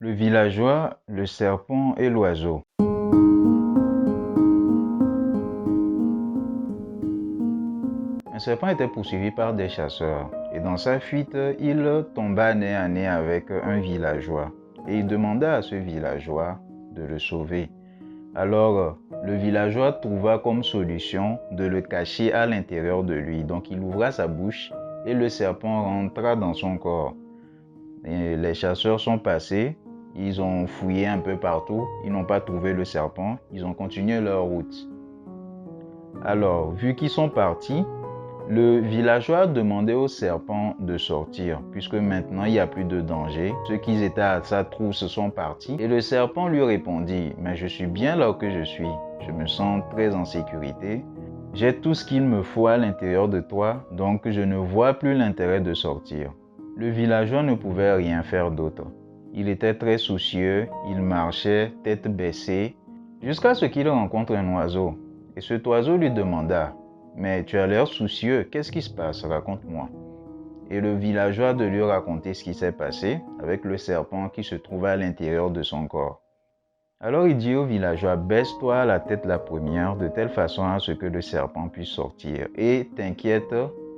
Le villageois, le serpent et l'oiseau. Un serpent était poursuivi par des chasseurs et dans sa fuite, il tomba nez à nez avec un villageois et il demanda à ce villageois de le sauver. Alors, le villageois trouva comme solution de le cacher à l'intérieur de lui. Donc, il ouvra sa bouche et le serpent rentra dans son corps. Et les chasseurs sont passés, ils ont fouillé un peu partout, ils n'ont pas trouvé le serpent, ils ont continué leur route. Alors, vu qu'ils sont partis, le villageois demandait au serpent de sortir, puisque maintenant il n'y a plus de danger. Ceux qui étaient à sa trousse sont partis. Et le serpent lui répondit, mais je suis bien là où je suis. Je me sens très en sécurité. J'ai tout ce qu'il me faut à l'intérieur de toi, donc je ne vois plus l'intérêt de sortir. Le villageois ne pouvait rien faire d'autre. Il était très soucieux, il marchait tête baissée, jusqu'à ce qu'il rencontre un oiseau. Et cet oiseau lui demanda, mais tu as l'air soucieux, qu'est-ce qui se passe? Raconte-moi. Et le villageois de lui raconter ce qui s'est passé avec le serpent qui se trouvait à l'intérieur de son corps. Alors il dit au villageois, baisse-toi la tête la première de telle façon à ce que le serpent puisse sortir. Et t'inquiète,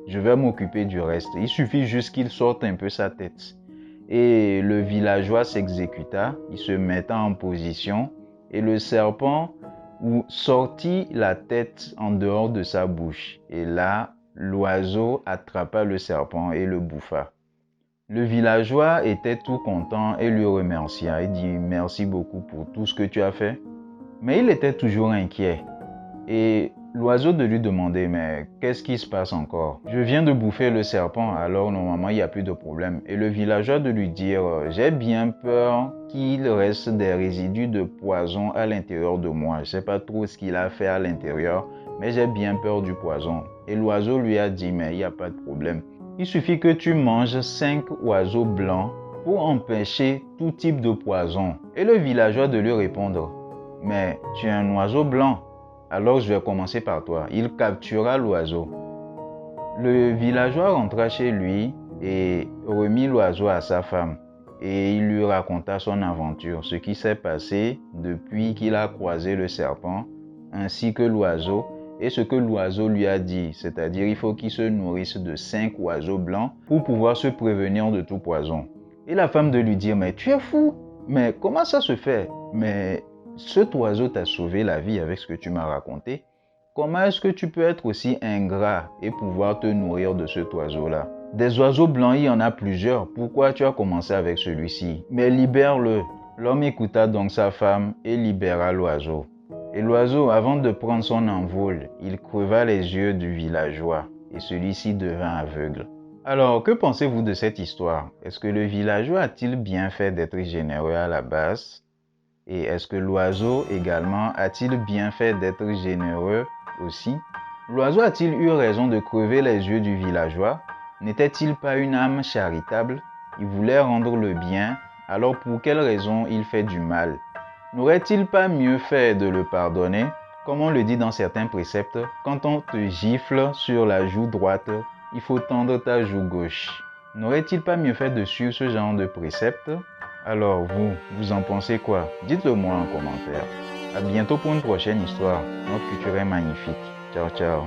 je vais m'occuper du reste. Il suffit juste qu'il sorte un peu sa tête. Et le villageois s'exécuta, il se mettait en position et le serpent sortit la tête en dehors de sa bouche. Et là, l'oiseau attrapa le serpent et le bouffa. Le villageois était tout content et lui remercia. Il dit merci beaucoup pour tout ce que tu as fait. Mais il était toujours inquiet. Et l'oiseau de lui demander, mais qu'est-ce qui se passe encore? Je viens de bouffer le serpent, alors normalement il n'y a plus de problème. Et le villageois de lui dire, j'ai bien peur qu'il reste des résidus de poison à l'intérieur de moi. Je ne sais pas trop ce qu'il a fait à l'intérieur, mais j'ai bien peur du poison. Et l'oiseau lui a dit, mais il n'y a pas de problème. Il suffit que tu manges 5 oiseaux blancs pour empêcher tout type de poison. Et le villageois de lui répondre, mais tu es un oiseau blanc. Alors je vais commencer par toi. Il captura l'oiseau. Le villageois rentra chez lui et remit l'oiseau à sa femme. Et il lui raconta son aventure, ce qui s'est passé depuis qu'il a croisé le serpent, ainsi que l'oiseau, et ce que l'oiseau lui a dit. C'est-à-dire il faut qu'il se nourrisse de 5 oiseaux blancs pour pouvoir se prévenir de tout poison. Et la femme de lui dire, mais tu es fou, mais comment ça se fait? Mais cet oiseau t'a sauvé la vie avec ce que tu m'as raconté. Comment est-ce que tu peux être aussi ingrat et pouvoir te nourrir de cet oiseau-là? Des oiseaux blancs, il y en a plusieurs. Pourquoi tu as commencé avec celui-ci? Mais libère-le. L'homme écouta donc sa femme et libéra l'oiseau. Et l'oiseau, avant de prendre son envol, il creva les yeux du villageois et celui-ci devint aveugle. Alors, que pensez-vous de cette histoire? Est-ce que le villageois a-t-il bien fait d'être généreux à la base? Et est-ce que l'oiseau également a-t-il bien fait d'être généreux aussi? L'oiseau a-t-il eu raison de crever les yeux du villageois? N'était-il pas une âme charitable? Il voulait rendre le bien, alors pour quelle raison il fait du mal? N'aurait-il pas mieux fait de le pardonner? Comme on le dit dans certains préceptes, quand on te gifle sur la joue droite, il faut tendre ta joue gauche. N'aurait-il pas mieux fait de suivre ce genre de préceptes? Alors vous en pensez quoi? Dites-le moi en commentaire. À bientôt pour une prochaine histoire. Notre culture est magnifique. Ciao, ciao.